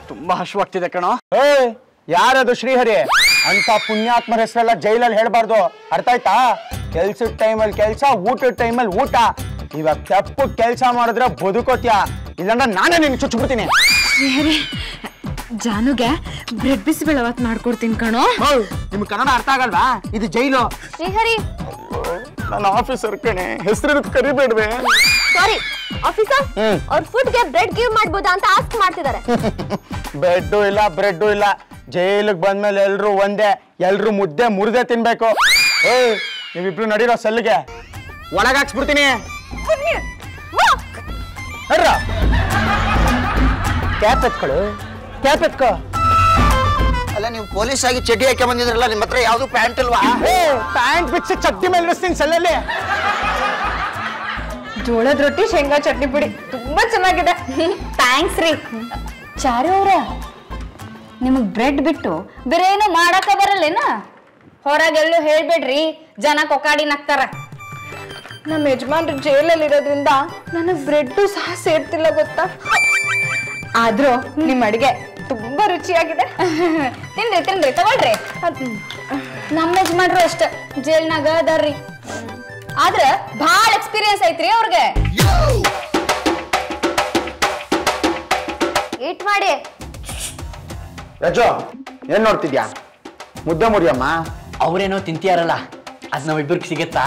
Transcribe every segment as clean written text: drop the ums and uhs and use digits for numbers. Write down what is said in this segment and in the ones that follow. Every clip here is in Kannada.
ತುಂಬಾ ಹಶ್ವಾಗ್ತಿದೆ ಕಣೋ. ಯಾರದು ಶ್ರೀಹರಿ ಅಂತ ಪುಣ್ಯಾತ್ಮರ ಹೆಸರೆಲ್ಲ ಜೈಲಲ್ಲಿ ಹೇಳ್ಬಾರ್ದು, ಅರ್ಥ ಆಯ್ತಾ? ಕೆಲ್ಸದ ಟೈಮಲ್ಲಿ ಕೆಲ್ಸ, ಊಟದ ಟೈಮಲ್ಲಿ ಊಟ. ಇವಾಗ ತಪ್ಪು ಕೆಲ್ಸ ಮಾಡಿದ್ರೆ ಬದುಕೋತ್ಯಾ, ಇಲ್ಲಾಂದ್ರೆ ನಾನೇ ನಿನ್ ಚುಚ್ಬಿಡ್ತೀನಿ. ಶ್ರೀಹರಿ, ಜಾನುಗೆ ಬ್ರೆಡ್ ಬಿಸಿಬೇಳವತ್ ಮಾಡ್ಕೊಡ್ತೀನಿ ಕಣೋ. ನಿಮ್ಗೆ ಕನ್ನಡ ಅರ್ಥ ಆಗಲ್ವಾ? ಇದು ಜೈಲು. ಶ್ರೀಹರಿ, ನನ್ನ ಆಫೀಸರ್ ಕಣೆ, ಹೆಸರು ಕರಿಬೇಡ್ವೆ. ಸಾರಿ ಆಫೀಸರ್, ಅವ್ರ ಫುಡ್ಗೆ ಬ್ರೆಡ್ ಗಿವ್ ಮಾಡ್ಬೋದಾ ಅಂತ ಆಸ್ಕ್ ಮಾಡ್ತಿದ್ದಾರೆ. ಬೆಡ್ಡು ಇಲ್ಲ, ಬ್ರೆಡ್ಡು ಇಲ್ಲ. ಜೈಲಿಗೆ ಬಂದ್ಮೇಲೆ ಎಲ್ರು ಒಂದೇ, ಎಲ್ರು ಮುದ್ದೆ ಮುರಿದೆ ತಿನ್ಬೇಕು. ನೀವಿಬ್ರು ನಡೀರೋ ಸೆಲ್ಗೆ ಒಳಗಾಕ್ಸ್ಬಿಡ್ತೀನಿ. Cap ಎತ್ಕೊಳ್ಳು, cap ಎತ್ಕೋ. ಅಲ್ಲ, ನೀವು ಪೊಲೀಸ್ ಆಗಿ ಚಡ್ಡಿ ಹಾಕಿ ಬಂದಿದ್ರಲ್ಲ, ನಿಮ್ಮ ಹತ್ರ ಯಾವ್ದು ಪ್ಯಾಂಟ್ ಇಲ್ವಾ? ಪ್ಯಾಂಟ್ ಬಿಚ್ಚಿ ಚಡ್ಡಿ ಮೇಲೆ ಇಳಿಸ್ತೀನಿ ಸೆಲ್ಲಲ್ಲಿ. ಜೋಳದ ರೊಟ್ಟಿ ಶೇಂಗಾ ಚಟ್ನಿ ಪುಡಿ ತುಂಬಾ ಚೆನ್ನಾಗಿದೆ. ಥ್ಯಾಂಕ್ಸ್ ರೀ. ಚಾರು ಅವ್ರ, ನಿಮಗ್ ಬ್ರೆಡ್ ಬಿಟ್ಟು ಬೇರೆ ಏನೋ ಮಾಡಾಕ ಬರಲ್ಲೇನ? ಹೊರಗೆಲ್ಲೂ ಹೇಳ್ಬೇಡ್ರಿ, ಜನ ಕೊಕಾಡಿ ನಗ್ತಾರ. ನಮ್ಮ ಯಜಮಾನ್ರು ಜೈಲಲ್ಲಿ ಇರೋದ್ರಿಂದ ನನಗ್ ಬ್ರೆಡ್ ಸಹ ಸೇರ್ತಿಲ್ಲ ಗೊತ್ತಾ. ಆದ್ರೂ ನಿಮ್ ಅಡಿಗೆ ತುಂಬಾ ರುಚಿಯಾಗಿದೆ. ತಿನ್ರಿ ತಿನ್ರಿ, ತಗೊಳ್ರಿ. ನಮ್ಮ ಯಜಮಾನ್ರು ಅಷ್ಟ ಜೈಲ್ನಾಗ ಅದಾರ್ರಿ, ಆದ್ರ ಭಾಳ ಎಕ್ಸ್ಪೀರಿಯನ್ಸ್ ಐತ್ರಿ ಅವ್ರಿಗೆ. ಈಟ್ ಮಾಡಿ. ರಜೋ, ಏನ್ ನೋಡ್ತಿದ್ಯಾ? ಮುದ್ದೆ ಮುರಿಯಮ್ಮ. ಅವ್ರೇನೋ ತಿಂತೀಯಾರಲ್ಲ, ಅದ್ ನಾವಿಬ್ಬರಿಗೆ ಸಿಗತ್ತಾ?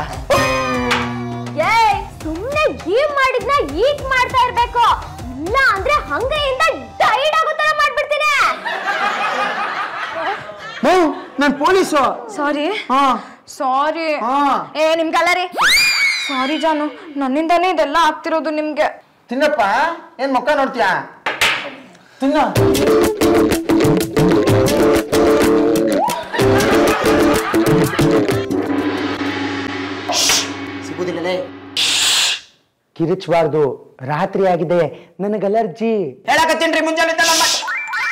ಸುಮ್ನೆ ಗೀವ್ ಮಾಡಿದ್ನ ಈಟ್ ಮಾಡ್ತಾ ಇರ್ಬೇಕು, ಇಲ್ಲ ಅಂದ್ರೆ ಹಂಗೆಯಿಂದ ಟೈರ್ಡ್ ಆಗೋ ತರ ಮಾಡ್ಬಿಡ್ತೀನಿ. ನಾನ್ ಪೊಲೀಸು. ಸಾರಿ ಸಾರಿ. ನಿಮ್ಗಲ್ಲ ರೀ. ಸಾರಿ ಜಾನು, ನನ್ನಿಂದಾನೇ ಇದೆಲ್ಲ ಆಗ್ತಿರೋದು ನಿಮ್ಗೆ. ತಿನ್ನಪ್ಪ, ಏನ್ ಮುಖ ನೋಡ್ತೀಯಾ? ತಿನ್ನ. ಸಿಗುದಿಲ್ಲಲೇ. ಕಿರಿಚಬಾರ್ದು, ರಾತ್ರಿ ಆಗಿದೆ, ನನಗೆ ಅಲರ್ಜಿ. ಹೇಳಕತ್ತೀನ್ರಿ ಮುಂಜಾನೆ.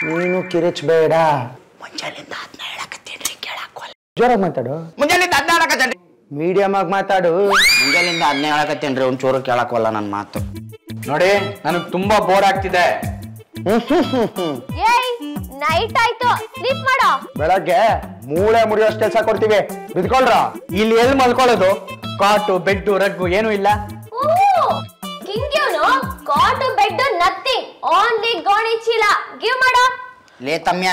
ನೀನು ಕಿರಿಚಬೇಡ. ಮುಂಜಾನೆಯಿಂದ ಅದನ್ನ ಹೇಳಕತ್ತೀನ್ರಿ, ಕೇಳಾಕೋಲ್ಲ. ಜೋರಾಗಿ ಮಾತಾಡು. ಮುಂಜಾನೆಯಿಂದ ಅದನ್ನ ಹೇಳಕತ್ತೇನ್ರಿ. ಮೀಡಿಯಂ ಆಗಿ ಮಾತಾಡು. ಮುಂಜಾನೆಯಿಂದ ಅದನ್ನ ಹೇಳಕತ್ತೇನ್ರಿ, ಒಂಚೂರು ಕೇಳಾಕೋಲ್ಲ ನನ್ನ ಮಾತು. ನೋಡಿ, ನನಗೆ ತುಂಬಾ ಬೋರ್ ಆಗ್ತಿದೆ. ನೈಟ್ ಆಯ್ತು, ಸ್ಲೀಪ್ ಮಾಡೋ. ಬೆಳಗ್ಗೆ ಮೂಳೆ ಮುರಿಯೋಷ್ಟು ಕೆಲಸ ಕೊಡ್ತೀವಿ, ಬಿದ್ಕೊಳ್ರ. ಇಲ್ಲಿ ಎಲ್ಲಿ ಮಲ್ಕೊಳ್ಳೋದು? ಕಾಟು, ಬೆಡ್ಡು, ರಗ್ಗು ಏನೂ ಇಲ್ಲ. ಕಿಂಗ್ಯೂನು ಕಾಟು ಬೆಡ್ ನಥಿಂಗ್, ಓನ್ಲಿ ಗೋಣಿ ಚೀಲ. ಗಿವ್ ಮಾಡೋ. ಲೇ ತಮ್ಯ,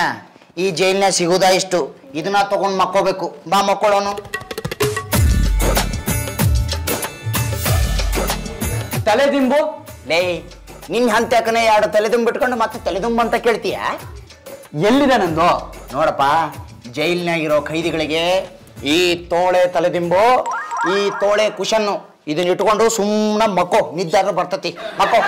ಈ ಜೈಲ್ನ ಸಿಗುದಾ ಇಷ್ಟು? ಇದನ್ನ ತಗೊಂಡ್ ಮಕ್ಕೋಬೇಕು. ಬಾ ಮಕ್ಕೊಳ್ಳೋನು. ತಲೆದಿಂಬು. ಲೇ, ನಿನ್ ಹಂತಕನೇ ಎರಡು ತಲೆದುಂಬ್ ಬಿಟ್ಕೊಂಡು ಮತ್ತೆ ತಲೆದುಂಬ ಅಂತ ಕೇಳ್ತೀಯ? ಎಲ್ಲಿದೆ ನಂದು? ನೋಡಪ್ಪ, ಜೈಲ್ನಾಗಿರೋ ಖೈದಿಗಳಿಗೆ ಈ ತೋಳೆ ತಲೆದಿಂಬು, ಈ ತೋಳೆ ಕುಶನ್ನು ಇದನ್ನ ಇಟ್ಕೊಂಡು ಸುಮ್ಮನೆ ಮಕ್ಕೋ, ನಿದ್ದಾದ್ರೂ ಬರ್ತತಿ, ಮಕ್ಕೋ.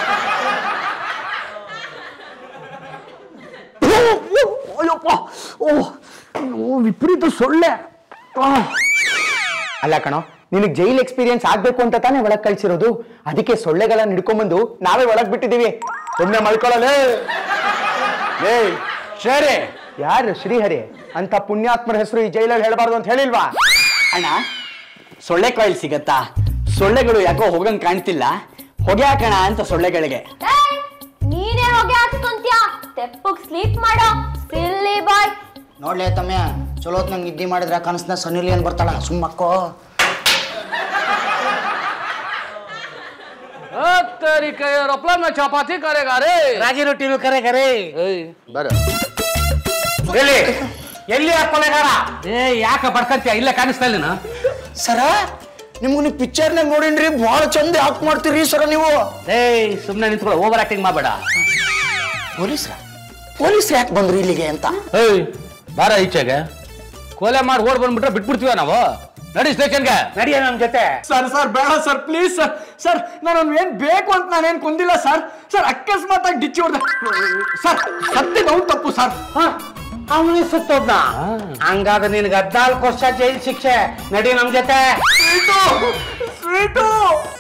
ವಿಪರೀತ ಸೊಳ್ಳೆ. ಅಲ್ಲ ಕಣೋ, ನಿನಗೆ ಜೈಲ್ ಎಕ್ಸ್ಪೀರಿಯನ್ಸ್ ಆಗ್ಬೇಕು ಅಂತ ತಾನೇ ಒಳಗ್ ಕಳ್ಸಿರೋದು. ಅದಕ್ಕೆ ಸೊಳ್ಳೆಗಳನ್ನ ಹಿಡ್ಕೊಂಡ್ಬಂದು ನಾವೇ ಒಳಗ್ ಬಿಟ್ಟಿದೀವಿ. ಸುಮ್ಮನೆ ಮಲ್ಕೊಳ್ಳಲೇ. ಸರಿ. ಯಾರು ಶ್ರೀಹರಿ? ಅಂತ ಪುಣ್ಯಾತ್ಮರ ಹೆಸರು ಈ ಜೈಲಲ್ಲಿ ಹೇಳಬಾರ್ದು ಅಂತ ಹೇಳಿಲ್ವಾ? ಅಣ್ಣ, ಸೊಳ್ಳೆ ಕಾಯಿಲ್ ಸಿಗತ್ತಾ? ಸೊಳ್ಳೆಗಳು ಯಾಕೋ ಹೋಗಂಗ್ ಕಾಣ್ತಿಲ್ಲ, ಹೊಗೆ ಹಾಕೋಣ ಅಂತ ಸೊಳ್ಳೆಗಳಿಗೆ. ನೀನೇ ಹೋಗಿ ಹಾಕ್ಕೊಂತ್ಯಾ, ತೆಪ್ಪಗ್ ಸ್ಲೀಪ್ ಮಾಡೋ ಸಿಲ್ಲಿ ಬಾಯ್. ನೋಡ್ಲೇ ತಮ್ಯ, ಚಲೋ ನಂಗೆ ನಿದ್ದೆ ಮಾಡಿದ್ರೆ ಕನಸ್ನ ಸನ್ನಿಲಿ ಏನ್ ಬರ್ತಾಳ, ಸುಮ್ಮಕ್ಕೋ. ಚಪಾತಿ ಕರೆಗಾ ರೇ, ರಾಗಿ ರೊಟ್ಟಿನೂ ಕರೆಗಾ ರೇ. ಬರ ಎಲ್ಲಿ ಎಲ್ಲಿ ಹಾಕೊಲೆಗಾರ? ಯಾಕ ಬಡ್ಕಂತೀಯ? ಇಲ್ಲ ಕಾಣಿಸ್ತಾ ಇಲ್ಲ ಸರ. ನಿಮ್ಗೆ ನೀವು ಪಿಕ್ಚರ್ನಾಗ ನೋಡಿನ್ರಿ, ಬಹಳ ಚಂದ ಆಕ್ಟ್ ಮಾಡ್ತೀರಿ ಸರ ನೀವು. ಸುಮ್ಮನೆ ನಿಂತ್ಕೊಳ್ಳೋ, ಓವರ್ ಆಕ್ಟಿಂಗ್ ಮಾಡಬೇಡ. ಪೊಲೀಸ್ರು ಯಾಕೆ ಬಂದ್ರು ಇಲ್ಲಿಗೆ ಅಂತ? ಬಾರ ಈಚೆಗೆ. ಕೊಲೆ ಮಾಡಿ ಓಡ್ ಬಂದ್ಬಿಟ್ರೆ ಬಿಟ್ಬಿಡ್ತೀವ ನಾವು. ನಡಿ ಸ್ಟೇಷನ್ಗೆ, ನಡಿಯ ನಮ್ ಜೊತೆ. ಸರ್ ಬೇಡ ಸರ್, ಪ್ಲೀಸ್ ಸರ್. ಸರ್, ನಾನು ಏನ್ ಬೇಕು ಅಂತ ನಾನೇನ್ ಕುಂದಿಲ್ಲ ಸರ್. ಸರ್, ಅಕಸ್ಮಾತ್ ಆಗಿ ಡಿಚ್ಚಿ ಹೊಡೆದ ಸರ್, ಸತ್ಯ ನಾವು ತಪ್ಪು ಸರ್. ಅವನಿಗೆ ಸುತ್ತೋದ್ನ. ಹಂಗಾದ್ರೆ ನಿನ್ಗೆ 14 ವರ್ಷ ಜೈಲ್ ಶಿಕ್ಷೆ. ನಡಿ ನಮ್ ಜೊತೆ.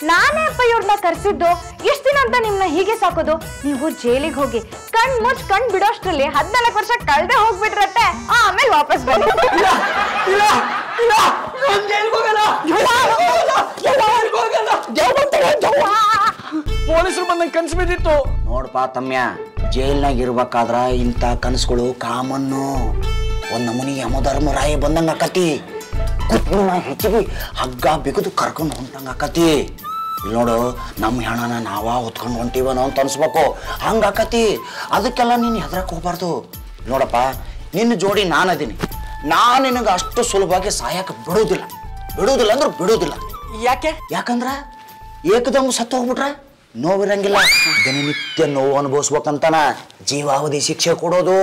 ನಾನೇ ಅಪ್ಪ ಇವ್ರನ್ನ ಕರ್ಸಿದ್ದು. ಎಷ್ಟ್ ದಿನ ಅಂತ ನಿಮ್ನ ಹೀಗೆ ಸಾಕೋದು? ನೀವು ಜೈಲಿಗೆ ಹೋಗಿ ಕಣ್ ಮುಚ್ಚ್ ಕಣ್ ಬಿಡೋಷ್ಟ್ರಲ್ಲಿ 14 ವರ್ಷ ಕಳ್ದೆ ಹೋಗ್ಬಿಟ್ರತ್ತೆ. ಆಮೇಲೆ ವಾಪಸ್ ಬನ್ನಿ. ಪೊಲೀಸರು ಬಂದಂಗೆ ಕನ್ಸು ಬಿದ್ದಿತ್ತು. ನೋಡ್ಪಾ ತಮ್ಯ, ಜೈಲ್ನಾಗ ಇರ್ಬೇಕಾದ್ರ ಇಂಥ ಕನಸುಗಳು ಕಾಮನ್ನು. ಒಂದು ನಮೂನಿ ಯಮಧರ್ಮರಾಯ ಬಂದಂಗ ಆಕತಿ. ಕುತ್ನ ಹೆಚ್ಚಿಗೆ ಹಗ್ಗ ಬಿಗದು ಕರ್ಕೊಂಡು ಹೊಂಟಂಗ ಆಕತಿ. ಇಲ್ಲಿ ನೋಡು, ನಮ್ಮ ಹೆಣನ ನಾವ ಹೊತ್ಕೊಂಡು ಹೊಂಟಿವನೋ ಅಂತ ಅನ್ಸ್ಬೇಕು, ಹಂಗ ಆಕತಿ. ಅದಕ್ಕೆಲ್ಲ ನೀನು ಹೆದರಕ್ಕೆ ಹೋಗ್ಬಾರ್ದು. ನೋಡಪ್ಪ, ನಿನ್ನ ಜೋಡಿ ನಾನದೀನಿ. ನಾನು ನಿನಗೆ ಅಷ್ಟು ಸುಲಭವಾಗಿ ಸಾಯಕ್ಕೆ ಬಿಡುವುದಿಲ್ಲ ಅಂದ್ರೆ ಬಿಡುವುದಿಲ್ಲ. ಯಾಕಂದ್ರ ಏಕದಮ್ ಸತ್ತು ಹೋಗ್ಬಿಟ್ರೆ ನೋವಿರಂಗಿಲ್ಲ. ದಿನನಿತ್ಯ ನೋವು ಅನುಭವಿಸ್ಬೇಕಂತಾನ ಜೀವಾವಧಿ ಶಿಕ್ಷೆ ಕೊಡೋದು.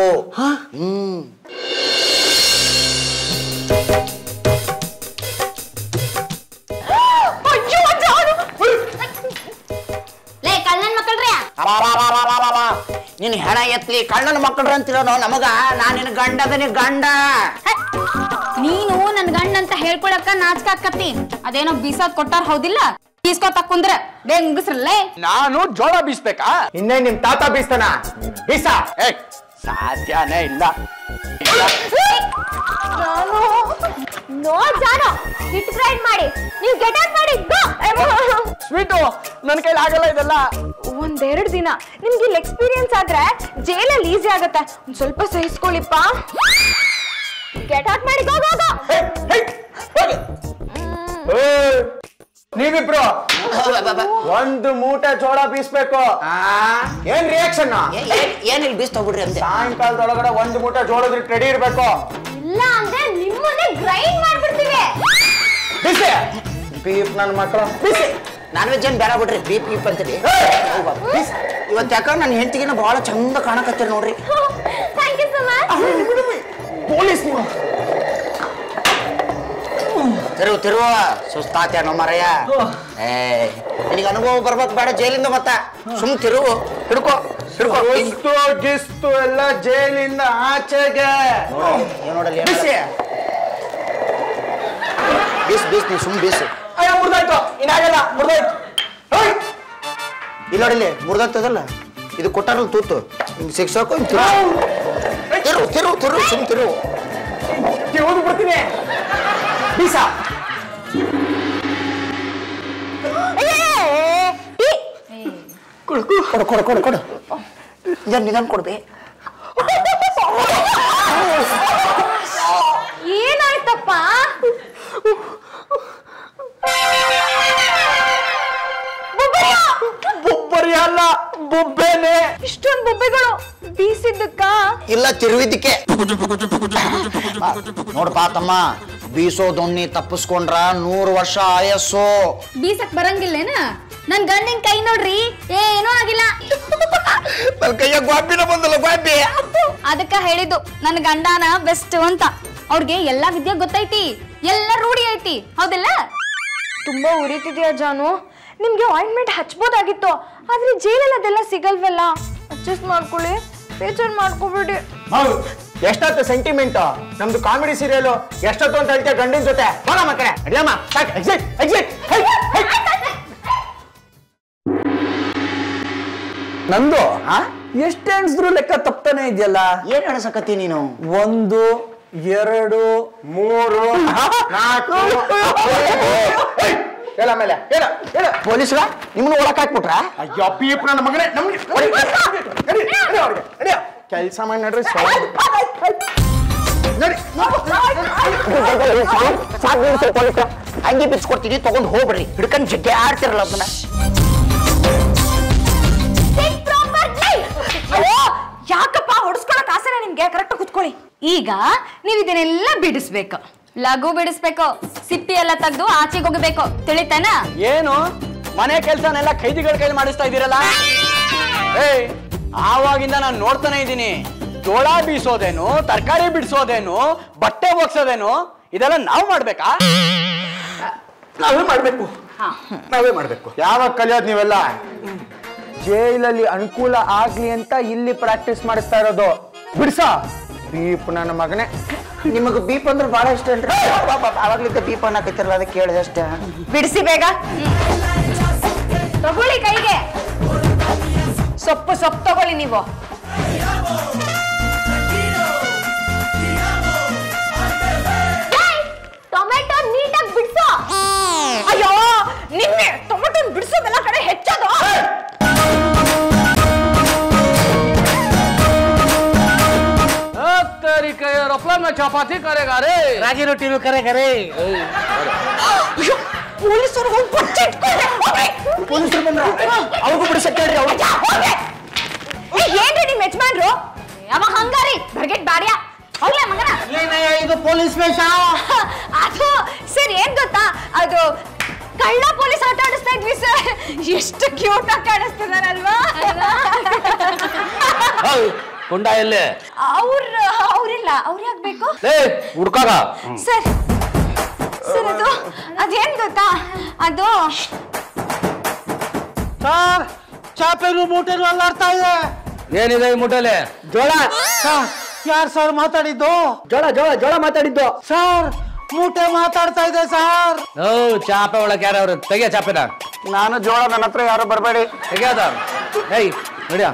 ನಿನ್ ಹೆಣ ಎತ್ಲಿ ಕಳ್ಳನ ಮಕ್ಕಳ್ರ ಅಂತಿರೋ ನಮಗ. ನಾನು ನಿನ್ ಗಂಡದನಿ ಗಂಡ. ನೀನು ನನ್ ಗಂಡ ಅಂತ ಹೇಳ್ಕೊಳಕ್ಕ ನಾಚಿಕ ಆಕತಿ. ಅದೇನೋ ಬೀಸಾದ್ ಕೊಟ್ಟಾರ ಹೌದಿಲ್ಲ, ಬೀಸ್ಕೊತ ಕುಂದ್ರ ಬೆಂಗಸ್ರಲ್ಲೇ. ನಾನು ಜೋಳ ಬೀಸ್ಬೇಕಾ? ಇನ್ನೇ ನಿಮ್ ತಾತ ಬೀಸ್ತಾನ ಬೀಸ. ಸಾಧ್ಯನೇ ಇಲ್ಲ. ನೋ ಜಾನೋ, ಹಿಟ್ ಗ್ರೈಂಡ್ ಮಾಡಿ ನೀವು ಗೆಟ್ ಔಟ್ ಮಾಡಿ. ಸ್ವೀಟು, ನನ್ನ ಕೈಲಿ ಆಗಲ್ಲ ಇದೆಲ್ಲ. ಒಂದೆರಡು ದಿನ ನಿಮ್ಗೆ ಇಲ್ಲಿ ಎಕ್ಸ್ಪೀರಿಯನ್ಸ್ ಆದ್ರೆ ಜೈಲಲ್ಲಿ ಈಸಿ ಆಗತ್ತೆ. ಒಂದ್ ಸ್ವಲ್ಪ ಸಹಿಸ್ಕೊಳ್ಳಿಪ್ಪ. ಗೆಟ್ ಔಟ್ ಮಾಡಿ. ಗೋ ಗೋ ಗೋ. ನೀವಿಬ್ರು ಒಂದು ಮೂಟೆ ಜೋಳ ಬೀಸ್ಬೇಕು. ಏನ್ ರಿಯಾಕ್ಷನ್? ಏನಿಲ್ಲ, ಬೀಸ್ ತಗೊಬಿಡ್ರಿ ಅಂದೆ. ಸಾಯಂಕಾಲದೊಳಗಡೆ ಒಂದು ಮೂಟೆ ಜೋಳದ್ರ ರೆಡಿ ಇರ್ಬೇಕು. ಇಲ್ಲ ಅಂದ್ರೆ ನಿಮ್ಮನ್ನೇ ಗ್ರೈಂಡ್ ಮಾಡ್ಬಿಡ್ತೀವಿ. ಬಿಸಿ ಬೀಪ್ ನನ್ನ ಮಕ್ಕಳು ಬಿಸಿ. ನಾನ್ ವೆಜ್ ಏನ್ ಬೇಡ ಬಿಡ್ರಿ, ಬೀಪ್ ಬೀಪ್ ಅಂತೀರಿ. ಇವತ್ತು ಯಾಕ ನನ್ನ ಹೆಂಡತಿಗಿನ ಬಹಳ ಚಂದ ಕಾಣಕತ್ತೀರಿ ನೋಡ್ರಿ. Thank you so much. Police ನೀವು ತಿರುವ ಸುಸ್ತಾತ್ಯಾನೋ ಮರಯ್ಯ. ನಿನಗೆ ಅನುಭವ ಬರ್ಬೇಕು ಬೇಡ ಜೈಲಿಂದ. ಮತ್ತ ಸುಮ್ ತಿರುವು, ಹಿಡ್ಕೋ ಗಿಸ್ತು ಎಲ್ಲ ಜೈಲಿಂದ ಆಚೆಗೆ. ನೋಡಲ್ಲಿ ಬಿಸಿ ಬೀಸ್ ಬೀಸ್, ನೀ ಸುಮ್ ಬೀಸು. ಅಯ್ಯೋ ಮುರ್ದಾಯ್ತು, ಇನ್ನಾಗಲ್ಲ, ಮುರ್ದಾಯ್ತು. ಇಲ್ಲ ನೋಡಿಲ್ಲಿ, ಮುರ್ದಾಗ್ತದಲ್ಲ, ಇದು ಕೊಟ್ಟಾರಲ್ಲ ತೂತು, ಹಿಂಗೆ ಸಿಕ್ಸಾಕು ತಿರು ತಿರು ತಿರು ಸುಮ್ ತಿರು. ತಿರುವುದು ಬಿಡ್ತೀನಿ. ಬೀಸ ಕೊಡು ಕೊಡು ಕೊಡು ಕೊಡು ಕೊಡು. ನಿಧಾನ ಕೊಡ್ಬೇ. ಏನಾಯ್ತಪ್ಪ? ಬೊಬ್ಬರಿ ಅಲ್ಲ, ಬೊಬ್ಬೆನೆ. ಇಷ್ಟೊಂದು ಬೊಬ್ಬೆಗಳು ಬೀಸಿದ್ದಕ್ಕ? ಇಲ್ಲ, ತಿರುವಿದ್ದಕ್ಕೆ. ನೋಡ್ಪಾ ತಮ್ಮ, ಬೀಸೋ ದೊಣ್ಣಿ ತಪ್ಪಿಸ್ಕೊಂಡ್ರ 100 ವರ್ಷ ಆಯಸ್ಸು. ಬೀಸಕ್ ಬರಂಗಿಲ್ಲೇನ? ನನ್ ಗಂಡಿನ ಕೈ ನೋಡ್ರಿ, ಏನೂ ಆಗಿಲ್ಲ. ನನ್ನ ಕೈಯ ಗ್ವಾಬಿನ ಬಂದಲ್ಲ, ಗ್ವಾಬಿ. ಅದಕ್ಕ ಹೇಳಿದ್ದು ನನ್ ಗಂಡನ ಬೆಸ್ಟ್ ಅಂತ. ಅವ್ರಿಗೆ ಎಲ್ಲಾ ವಿದ್ಯೆ ಗೊತ್ತೈತಿ, ಎಲ್ಲ ರೂಢಿ ಐತಿ, ಹೌದಿಲ್ಲ? ತುಂಬಾ ಉರಿತಿದ್ಯಾ ಜಾನು? ನಿಮ್ಗೆ ಆಯಿಂಟ್ಮೆಂಟ್ ಹಚ್ಬೋದಾಗಿತ್ತು, ಆದ್ರೆ ಜೈಲಲ್ಲಿ ಅದೆಲ್ಲ ಸಿಗಲ್ವಲ್ಲ. ಅಡ್ಜಸ್ಟ್ ಮಾಡ್ಕೊಳ್ಳಿ, ಬೇಜಾರ್ ಮಾಡ್ಕೋಬೇಡಿ. ಹೌದು, ಎಷ್ಟೊತ್ತು ಸೆಂಟಿಮೆಂಟ್ ನಮ್ದು ಕಾಮಿಡಿ ಸೀರಿಯಲ್. ಎಷ್ಟೊತ್ತು ಅಂತ ಹೇಳ್ತೀಯ ಗಂಡಿನ ಜೊತೆ? ಹೋಗ ಮಕ್ಕಳೇ, ಅಡಿಯಮ್ಮ ಸಾಕು. Exit exit. ನಂದು ಎಷ್ಟು ಎಣಿಸಿದ್ರು ಲೆಕ್ಕ ತಪ್ತಾನೆ ಇದೆಯಲ್ಲ. ಏನ್ ಎಣಸಕತ್ತಿ ನೀನು? 1 2 3 4. ಹೇಳ ಮೇಲೆ ಹೇಳ ಹೇಳ. ಪೊಲೀಸ್ರ ನಿಮ್ಮನ್ನ ಒಳಕ್ ಹಾಕ್ಬಿಟ್ರ? ಅಯ್ಯೋ ಪೀಪ್ ನನ್ನ ಮಗನೇ, ನಮ್ಗೆ ಕೆಲಸ ಮಾಡಿ ನಡ್ರಿ. ಹಂಗೆ ಬಿಚ್ಕೊಡ್ತೀನಿ, ತಗೊಂಡ್ ಹೋಗ್ಬಿಡ್ರಿ. ಹಿಡ್ಕೊಂಡ್ ಜಗ್ಗೆ ಆಡ್ತಿರಲ್ಲ ಅದನ್ನ. ಯಾಕಪ್ಪ ಹೊಡ್ಸ್ಕೊಳಕ್ ಆಸೆನ ನಿಮ್ಗೆ? ಕರೆಕ್ಟ್ ಕುತ್ಕೊಳ್ಳಿ. ಈಗ ನೀವ್ ಇದನ್ನೆಲ್ಲ ಬಿಡಿಸ್ಬೇಕು, ಲಘು ಬಿಡಿಸ್ಬೇಕು, ಸಿಪ್ಪಿ ಎಲ್ಲ ತೆಗ್ದು ಆಚೆಗೆ ಹೋಗ್ಬೇಕು, ತಿಳಿತಾನ? ಏನು ಮನೆ ಕೆಲ್ಸನೆಲ್ಲ ಖೈದಿಗಳ ಕೈಲಿ ಮಾಡಿಸ್ತಾ ಇದ್ದೀರಲ್ಲ? ಏಯ್, ಆವಾಗಿಂದ ನಾನು ನೋಡ್ತಾನೆ ಇದ್ದೀನಿ. ಜೋಳ ಬೀಸೋದೇನು, ತರಕಾರಿ ಬಿಡಿಸೋದೇನು, ಬಟ್ಟೆ ಒಗ್ಸೋದೇನು, ಇದೆಲ್ಲ ನಾವು ಮಾಡ್ಬೇಕಾ? ನಾವೇ ಮಾಡ್ಬೇಕು, ನಾವೇ ಮಾಡ್ಬೇಕು. ಯಾವಾಗ ಕಲಿಯೋದು ನೀವೆಲ್ಲ? ಜೈಲಲ್ಲಿ ಅನುಕೂಲ ಆಗ್ಲಿ ಅಂತ ಇಲ್ಲಿ ಪ್ರಾಕ್ಟೀಸ್ ಮಾಡಿಸ್ತಾ ಇರೋದು. ಬಿಡ್ಸ ಬೀಪ್ ನನ್ನ ಮಗನೇ. ನಿಮಗ್ ಬೀಪ್ ಅಂದ್ರೆ ಬಹಳ ಇಷ್ಟ ಅಲ್ರಿ? ಅವಾಗ್ಲಿದ್ದ ಬೀಪ್ ಅನ್ನಕತ್ತಿರಲ್ಲ, ಅದಕ್ಕೆ ಕೇಳಿದೆ ಅಷ್ಟೇ. ಬಿಡಿಸಿ ಬೇಗ. ತಗೊಳ್ಳಿ ಕೈಗೆ. ಸೊಪ್ಪು ತಗೊಳ್ಳಿ ನೀವು. ಟೊಮೆಟೊ ನೀಟಾಗಿ ಬಿಡಿಸೋ. ಅಯ್ಯೋ, ನಿನ್ನೆ ಟೊಮೆಟೊ ಬಿಡಿಸೋದೆಲ್ಲ ಕಡೆ ಹೆಚ್ಚೋದು. एरोप्लेन में चपाती करेगा रे ರಾಗಿ ರೊಟ್ಟಿನೂ ಕರೆಗ ರೇ ಪೊಲೀಸರು ಹೋಗಿ ಕೊಚ್ಚಿಟ್ಕೊಂಡ್ರೆ ಪೊಲೀಸರು ಬಂದ್ರ ಅವ್ರಿಗೂ ಬಿಡಿಸಕ್ಕೆ ಹೇಳ್ರಿ ಅವ್ರು ಏನ್ರಿ ನಿಮ್ ಯಜಮಾನ್ರು ಅವ ಹಂಗಾರಿ ಬರ್ಗೆಟ್ ಬಾಡ್ಯಾ ಹೌದಾ ಮಗನ ಏನಯ್ಯ ಇದು ಪೊಲೀಸ್ ವೇಷ ಅದು ಸರ್ ಏನ್ ಗೊತ್ತಾ ಅದು ಕಳ್ಳ ಪೊಲೀಸ್ ಆಟ ಆಡಿಸ್ತಾ ಇದ್ವಿ ಸರ್ ಎಷ್ಟು ಕ್ಯೂಟ್ ಆಗಿ ಕಾಣಿಸ್ತಿದಾರಲ್ವಾ ಕುಂಡ ಎಲ್ಲೇ ಅವ್ರಿಲ್ಲ ಅವ್ರು ಯಾಕ್ಬೇಕು ಹುಡ್ಕಾಗ ಸರ್ ಸರ್ ಅದೇನ್ ಗೊತ್ತಾ ಅದು ಸರ್ ಚಾಪೆನು ಮೂಟೆನು ಅಲ್ಲಾಡ್ತಾ ಇದೆ ಏನಿದೆ ಈ ಮುಟ್ಟಲೆ ಜೋಳ ಸರ್ ಯಾರು ಸರ್ ಮಾತಾಡಿದ್ದು ಜೋಳ ಮಾತಾಡಿದ್ದು ಸರ್ ಮೂಟೆ ಮಾತಾಡ್ತಾ ಇದೆ ಸರ್ ಚಾಪೆ ಒಳಗೆ ಯಾರವ್ರು ತೆಗಿಯ ಚಾಪೆನ ನಾನು ಜೋಳ ನನ್ನ ಹತ್ರ ಯಾರು ಬರಬೇಡಿ ತೆಗಿಯೋದ ಏಯ್ ನಡಿಯ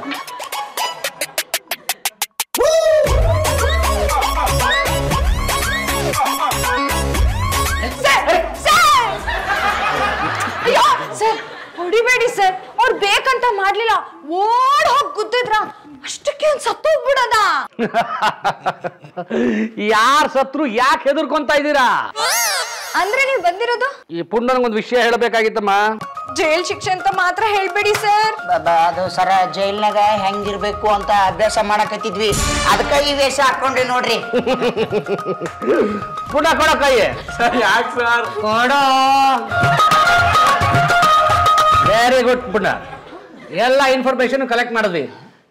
ಅಯ್ಯೋ ಸರ್ ಹೊಡಿಬೇಡಿ ಸರ್ ಅವ್ರು ಬೇಕಂತ ಮಾಡ್ಲಿಲ್ಲ ಓಡ್ ಹೋಗಿ ಗುದ್ದಿದ್ರ ಅಷ್ಟಕ್ಕೆ ಒಂದ್ ಸತ್ತೋಗ್ಬಿಡದ ಯಾರ್ ಸತ್ರು ಯಾಕೆ ಹೆದರ್ಕೊಂತ ಇದ್ದೀರಾ ಅಂದ್ರೆ ನೀವು ಬಂದಿರೋದು ಈ ಪುಂಡನಿಗೊಂದು ವಿಷಯ ಹೇಳಬೇಕಾಗಿತ್ತಮ್ಮ ಜೈಲ್ ಶಿಕ್ಷೆ ಅಂತ ಮಾತ್ರ ಹೇಳ್ಬೇಡಿ ಸರ್ ಅದು ಸರ ಜೈಲ್ನಾಗ ಹೆಂಗಿರ್ಬೇಕು ಅಂತ ಅಭ್ಯಾಸ ಮಾಡಕತ್ತಿದ್ವಿ ಅದಕ್ಕೆ ಈ ವೇಷ ಹಾಕೊಂಡ್ರಿ ನೋಡ್ರಿ ಪುಂಡ ಕೊಡ ಕೈ ಯಾಕೆ ಸರ್ ಕೊಡೋ ವೆರಿ ಗುಡ್ ಪುಂಡ ಎಲ್ಲ ಇನ್ಫಾರ್ಮೇಶನ್ ಕಲೆಕ್ಟ್ ಮಾಡಿದ್ವಿ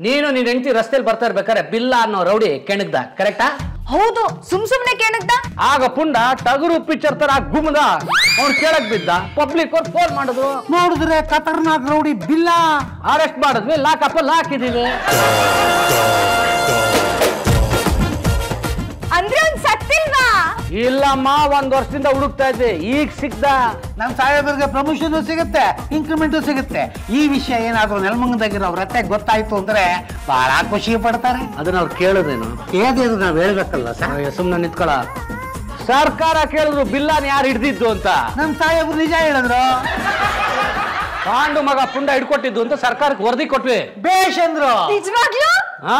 ನೀನು ನಿನ್ ಹೆಂಡತಿ ರಸ್ತೆಯಲ್ಲಿ ಬರ್ತಾ ಇರ್ಬೇಕಾರೆ ಬಿಲ್ಲ ಅನ್ನೋ ರೌಡಿ ಕೆಣಗ್ದ ಕರೆಕ್ಟಾ ಹೌದು ಸುಮ್ನೆ ಕೇಳಕ್ದ ಆಗ ಪುಂಡ ಟಗರು ಪಿಕ್ಚರ್ ತರ ಗುಮ್ದ ಅವ್ರು ಕೇಳಕ್ ಬಿದ್ದ ಪಬ್ಲಿಕ್ ಅವ್ರು ಫೋನ್ ಮಾಡಿದ್ರು ನೋಡಿದ್ರೆ ಖತರ್ನಾಕ್ ರೌಡಿ ಬಿಲ್ಲ ಅರೆಸ್ಟ್ ಮಾಡಿದ್ವಿ ಲಾಕಪ್ ಹಾಕಿದೀವಿ ಅಂದ್ರೆ ಒಂದ್ ಸತ್ತಿಲ್ವಾ ಇಲ್ಲಮ್ಮ 1 ವರ್ಷದಿಂದ ಹುಡುಕ್ತಾ ಇದ್ದೆ ಈಗ ಸಿಕ್ದ ನಮ್ ಸಾಹೇಬರಿಗೆ ಪ್ರಮೋಷನ್ ಸಿಗುತ್ತೆ ಇನ್ಕ್ರಿಮೆಂಟ್ ಸಿಗುತ್ತೆ ಈ ವಿಷಯ ಏನಾದ್ರು ನೆಲಮಂಗದಾಗಿರೋ ಅವ್ರ ಅತ್ತೆ ಗೊತ್ತಾಯ್ತು ಅಂದ್ರೆ ಬಹಳ ಖುಷಿ ಪಡ್ತಾರೆ ಅದನ್ನ ಅವ್ರು ಕೇಳೋದೇನು ಏನಿದ್ರು ನಾವ್ ಹೇಳ್ಬೇಕಲ್ಲ ಸರ್ ಸುಮ್ನೆ ನಿಂತ್ಕೊಳ ಸರ್ಕಾರ ಕೇಳಿದ್ರು ಬಿಲ್ಲಾನ್ ಯಾರು ಹಿಡ್ದಿದ್ದು ಅಂತ ನಮ್ ಸಾಹೇಬ್ರು ನಿಜ ಹೇಳಿದ್ರು ಪಾಂಡು ಮಗ ಪುಂಡ ಹಿಡ್ಕೊಟ್ಟಿದ್ದು ಅಂತ ಸರ್ಕಾರಕ್ಕೆ ವರದಿ ಕೊಟ್ವಿ ಬೇಷ್ ಅಂದ್ರು ನಿಜವಾಗ್ಲೂ ಹಾ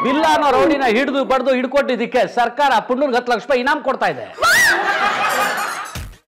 ಬಿಲ್ಲ ಅನ್ನೋ ರೌಡಿನ ಹಿಡಿದು ಬಡ್ದು ಹಿಡ್ಕೊಟ್ಟಿದ್ದಕ್ಕೆ ಸರ್ಕಾರ ಪುಂಡನ್ಗೆ 10 ಲಕ್ಷ ರೂಪಾಯಿ ಇನಾಮ್ ಕೊಡ್ತಾ ಇದೆ